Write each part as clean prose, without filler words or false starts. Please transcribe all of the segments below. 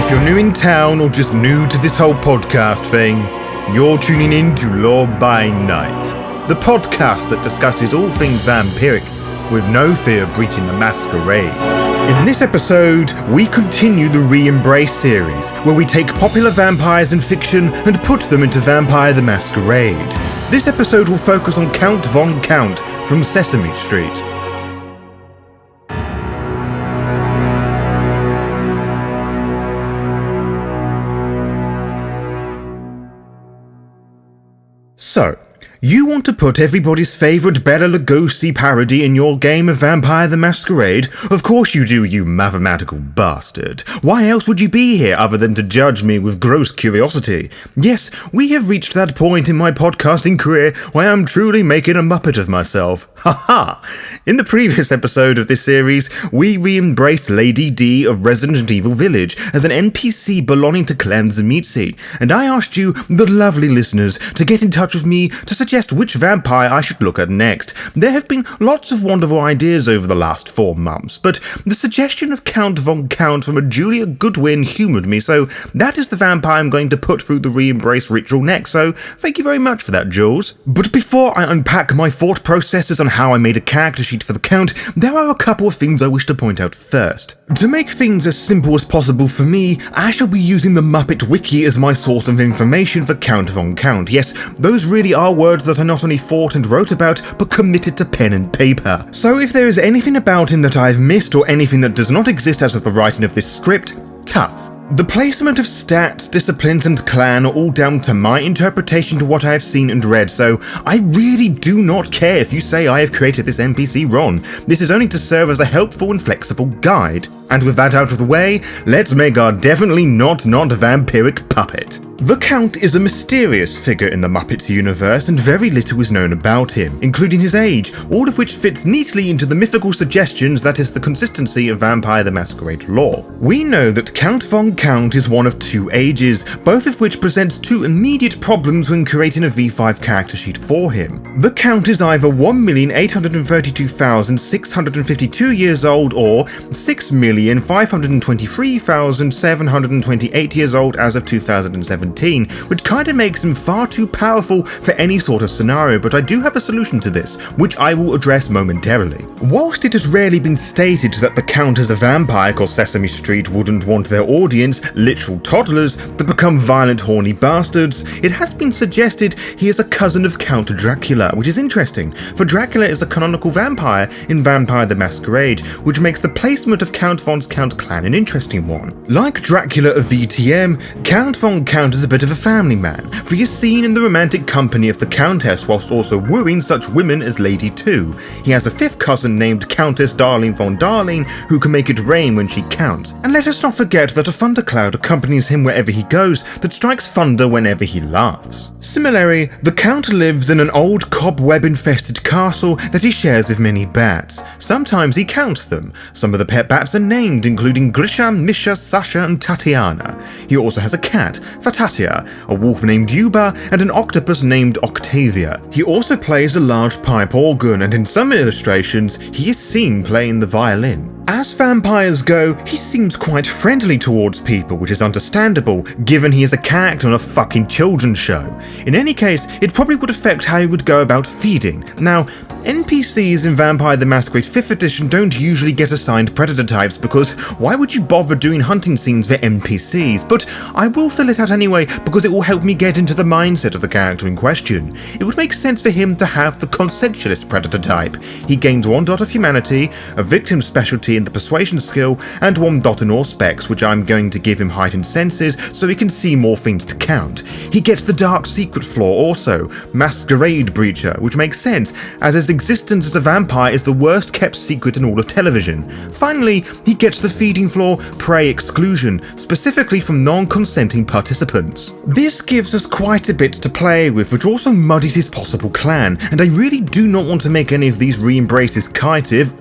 If you're new in town or just new to this whole podcast thing, you're tuning in to Law by Night, the podcast that discusses all things vampiric with no fear of breaching the Masquerade. In this episode, we continue the Re-Embrace series, where we take popular vampires in fiction and put them into Vampire the Masquerade. This episode will focus on Count Von Count from Sesame Street. So, you want to put everybody's favourite Bela Lugosi parody in your game of Vampire the Masquerade? Of course you do, you mathematical bastard. Why else would you be here other than to judge me with gross curiosity? Yes, we have reached that point in my podcasting career where I'm truly making a muppet of myself. Haha! In the previous episode of this series, we re-embraced Lady D of Resident Evil Village as an NPC belonging to Clan Zemitzi, and I asked you, the lovely listeners, to get in touch with me to suggest which vampire I should look at next. There have been lots of wonderful ideas over the last 4 months, but the suggestion of Count Von Count from a Julia Goodwin humoured me, so that is the vampire I'm going to put through the re-embrace ritual next, so thank you very much for that, Jules. But before I unpack my thought processes on how I made a character sheet for the Count, there are a couple of things I wish to point out first. To make things as simple as possible for me, I shall be using the Muppet Wiki as my source of information for Count Von Count. Yes, those really are words that I not only thought and wrote about, but committed to pen and paper. So if there is anything about him that I've missed or anything that does not exist as of the writing of this script, tough. The placement of stats, disciplines and clan are all down to my interpretation to what I have seen and read, so I really do not care if you say I have created this NPC wrong. This is only to serve as a helpful and flexible guide. And with that out of the way, let's make our definitely not vampiric puppet. The Count is a mysterious figure in the Muppets universe, and very little is known about him, including his age, all of which fits neatly into the mythical suggestions that is the consistency of Vampire the Masquerade lore. We know that Count Von Count is one of 2 ages, both of which presents 2 immediate problems when creating a V5 character sheet for him. The Count is either 1,832,652 years old or 6,523,728 years old as of 2017. Which kinda makes him far too powerful for any sort of scenario, but I do have a solution to this, which I will address momentarily. Whilst it has rarely been stated that the Count is a vampire cause Sesame Street wouldn't want their audience, literal toddlers, to become violent horny bastards, it has been suggested he is a cousin of Count Dracula, which is interesting, for Dracula is a canonical vampire in Vampire the Masquerade, which makes the placement of Count Von Count clan an interesting one. Like Dracula of VTM, Count Von Count is a bit of a family man, for he is seen in the romantic company of the Countess whilst also wooing such women as Lady 2. He has a 5th cousin named Countess Darling von Darling who can make it rain when she counts. And let us not forget that a thundercloud accompanies him wherever he goes that strikes thunder whenever he laughs. Similarly, the Count lives in an old cobweb-infested castle that he shares with many bats. Sometimes he counts them. Some of the pet bats are named, including Grisha, Misha, Sasha and Tatiana. He also has a cat, Fatatia, a wolf named Yuba, and an octopus named Octavia. He also plays a large pipe organ, and in some illustrations, he is seen playing the violin. As vampires go, he seems quite friendly towards people, which is understandable, given he is a character on a fucking children's show. In any case, it probably would affect how he would go about feeding. Now, NPCs in Vampire the Masquerade 5th edition don't usually get assigned predator types because why would you bother doing hunting scenes for NPCs? But I will fill it out anyway because it will help me get into the mindset of the character in question. It would make sense for him to have the consensualist predator type. He gains 1 dot of humanity, a victim specialty in the persuasion skill, and 1 dot in all specs, which I'm going to give him heightened senses so he can see more things to count. He gets the dark secret flaw also, Masquerade Breacher, which makes sense, as his existence as a vampire is the worst kept secret in all of television. Finally, he gets the feeding flaw, Prey Exclusion, specifically from non-consenting participants. This gives us quite a bit to play with, which also muddies his possible clan, and I really do not want to make any of these re-embraces kitive,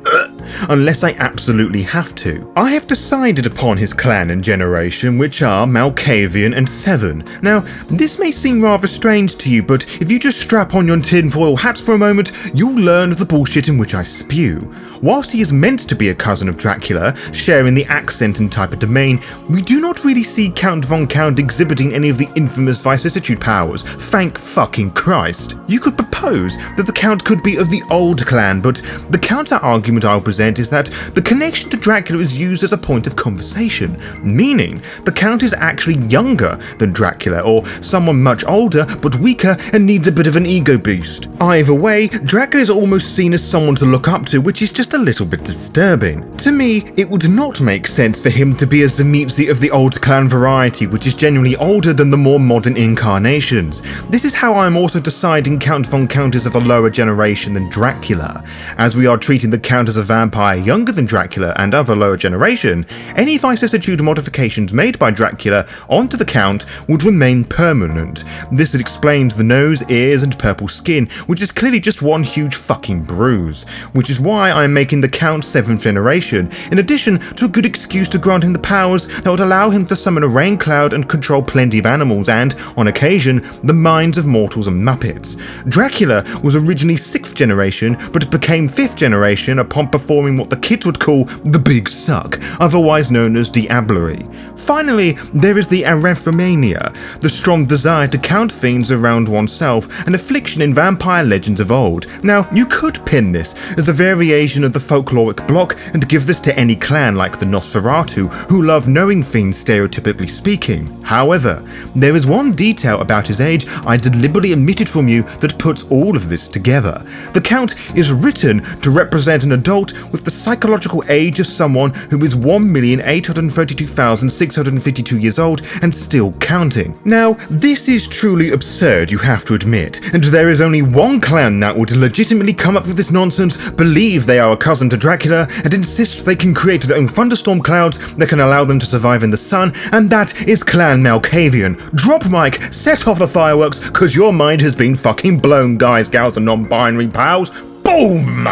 unless I absolutely have to. I have decided upon his clan and generation, which are Malkavian and Seven. Now, this may seem rather strange to you, but if you just strap on your tinfoil hats for a moment, you'll learn of the bullshit in which I spew. Whilst he is meant to be a cousin of Dracula, sharing the accent and type of domain, we do not really see Count von Count exhibiting any of the infamous vicissitude powers, thank fucking Christ. You could propose that the Count could be of the old clan, but the counter-argument I'll present is that the connection to Dracula is used as a point of conversation, meaning the Count is actually younger than Dracula, or someone much older but weaker and needs a bit of an ego boost. Either way, Dracula is almost seen as someone to look up to, which is just a little bit disturbing. To me, it would not make sense for him to be a Tzimisce of the old clan variety, which is genuinely older than the more modern incarnations. This is how I'm also deciding Count von Count is of a lower generation than Dracula. As we are treating the Count as a vampire younger than Dracula and of a lower generation, any vicissitude modifications made by Dracula onto the Count would remain permanent. This explains the nose, ears, and purple skin, which is clearly just one huge fucking bruise, which is why I'm making the Count 7th generation, in addition to a good excuse to grant him the powers that would allow him to summon a rain cloud and control plenty of animals and, on occasion, the minds of mortals and muppets. Dracula was originally 6th generation, but became 5th generation upon performing what the kids would call the Big Suck, otherwise known as diablerie. Finally, there is the erythromania, the strong desire to count fiends around oneself, an affliction in vampire legends of old. Now, you could pin this as a variation of the folkloric block and give this to any clan like the Nosferatu, who love knowing fiends stereotypically speaking. However, there is one detail about his age I deliberately omitted from you that puts all of this together. The Count is written to represent an adult with the psychological age of someone who is 1,832,652 years old and still counting. Now, this is truly absurd, you have to admit, and there is only one clan that would legitimately come up with this nonsense, believe they are a cousin to Dracula, and insist they can create their own thunderstorm clouds that can allow them to survive in the sun, and that is Clan Malkavian. Drop mic, set off the fireworks, cause your mind has been fucking blown, guys, gals, and non-binary pals. Boom!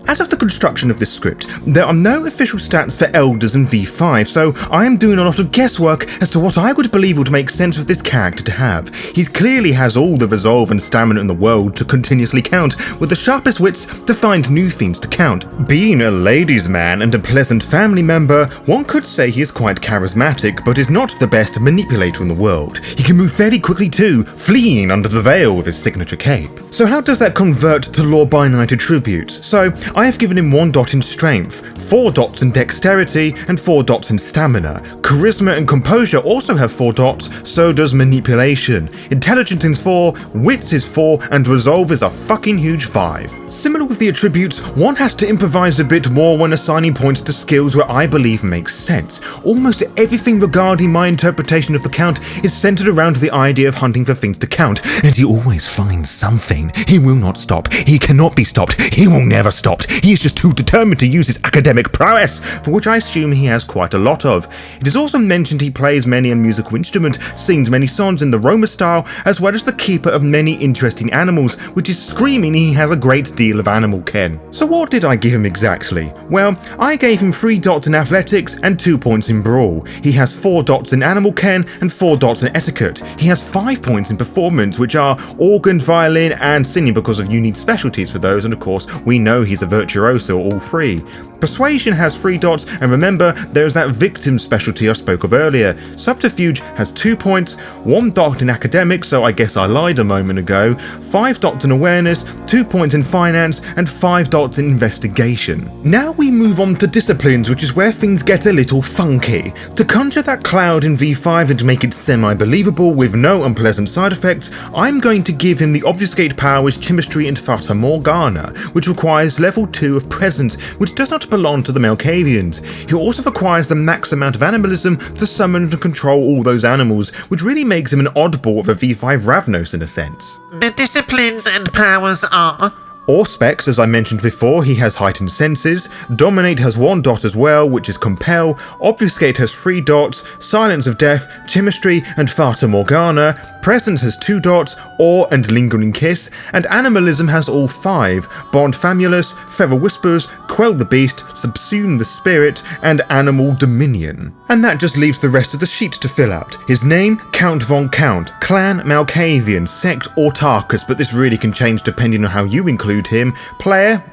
As of the construction of this script, there are no official stats for elders in V5, so I am doing a lot of guesswork as to what I would believe would make sense for this character to have. He clearly has all the resolve and stamina in the world to continuously count, with the sharpest wits to find new fiends to count. Being a ladies' man and a pleasant family member, one could say he is quite charismatic, but is not the best manipulator in the world. He can move fairly quickly too, fleeing under the veil with his signature cape. So how does that convert to law by night attributes? So, I have given him 1 dot in strength, 4 dots in dexterity, and 4 dots in stamina. Charisma and composure also have 4 dots, so does manipulation. Intelligence is 4, wits is 4, and resolve is a fucking huge 5. Similar with the attributes, one has to improvise a bit more when assigning points to skills where I believe makes sense. Almost everything regarding my interpretation of the Count is centered around the idea of hunting for things to count, and he always finds something. He will not stop. He cannot be stopped. He will never stop. He is just too determined to use his academic prowess, for which I assume he has quite a lot of. It is also mentioned he plays many a musical instrument, sings many songs in the Roma style, as well as the keeper of many interesting animals, which is screaming he has a great deal of animal ken. So what did I give him exactly? Well, I gave him 3 dots in athletics and 2 points in brawl. He has 4 dots in animal ken and 4 dots in etiquette. He has 5 points in performance, which are organ, violin, and singing, because of you need specialties for those, and of course we know he's a virtuoso, all 3. Persuasion has 3 dots, and remember, there's that victim specialty I spoke of earlier. Subterfuge has 2 points, 1 dot in academics, so I guess I lied a moment ago, 5 dots in awareness, 2 points in finance, and 5 dots in investigation. Now we move on to disciplines, which is where things get a little funky. To conjure that cloud in V5 and make it semi-believable with no unpleasant side effects, I'm going to give him the obfuscate powers Chemistry and Fata Morgana, which requires level 2 of presence, which does not belong to the Malkavians. He also requires the max amount of animalism to summon and control all those animals, which really makes him an oddball of a V5 Ravnos in a sense. The disciplines and powers are... Auspex, as I mentioned before, he has heightened senses. Dominate has 1 dot as well, which is compel. Obfuscate has 3 dots. Silence of death, chemistry, and Fata Morgana. Presence has 2 dots, Awe and Lingering Kiss, and Animalism has all 5, Bond Famulus, Feather Whispers, Quell the Beast, Subsume the Spirit, and Animal Dominion. And that just leaves the rest of the sheet to fill out. His name, Count Von Count, Clan Malkavian, Sect Autarchus, but this really can change depending on how you include him, Player,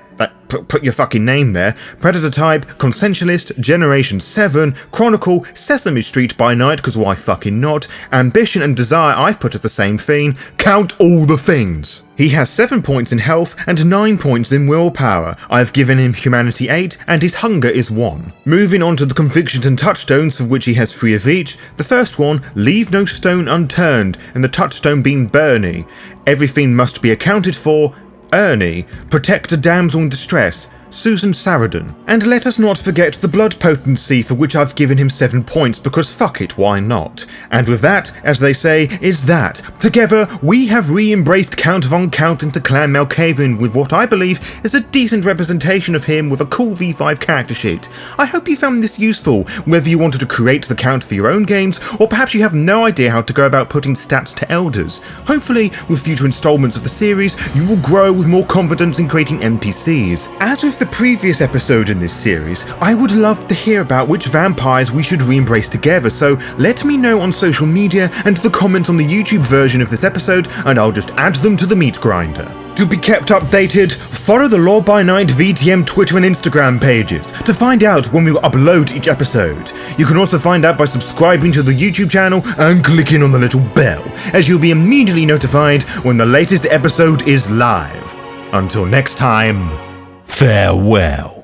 put your fucking name there, Predator type, Consensualist, Generation 7, Chronicle, Sesame Street by night, because why fucking not, Ambition and Desire I've put as the same thing, count all the things. He has 7 points in health and 9 points in willpower. I've given him humanity 8 and his hunger is 1. Moving on to the convictions and touchstones, for which he has 3 of each. The first one, leave no stone unturned, and the touchstone being Bernie. Everything must be accounted for. Ernie, protect a damsel in distress, Susan Sarandon. And let us not forget the blood potency, for which I've given him 7 points, because fuck it, why not? And with that, as they say, is that. Together, we have re-embraced Count Von Count into Clan Malkavian with what I believe is a decent representation of him with a cool V5 character sheet. I hope you found this useful, whether you wanted to create the count for your own games, or perhaps you have no idea how to go about putting stats to elders. Hopefully, with future installments of the series, you will grow with more confidence in creating NPCs. As with the previous episode in this series, I would love to hear about which vampires we should re-embrace together, so let me know on social media and the comments on the YouTube version of this episode, and I'll just add them to the meat grinder. To be kept updated, follow the Law by Night VTM Twitter and Instagram pages to find out when we will upload each episode. You can also find out by subscribing to the YouTube channel and clicking on the little bell, as you'll be immediately notified when the latest episode is live. Until next time, farewell.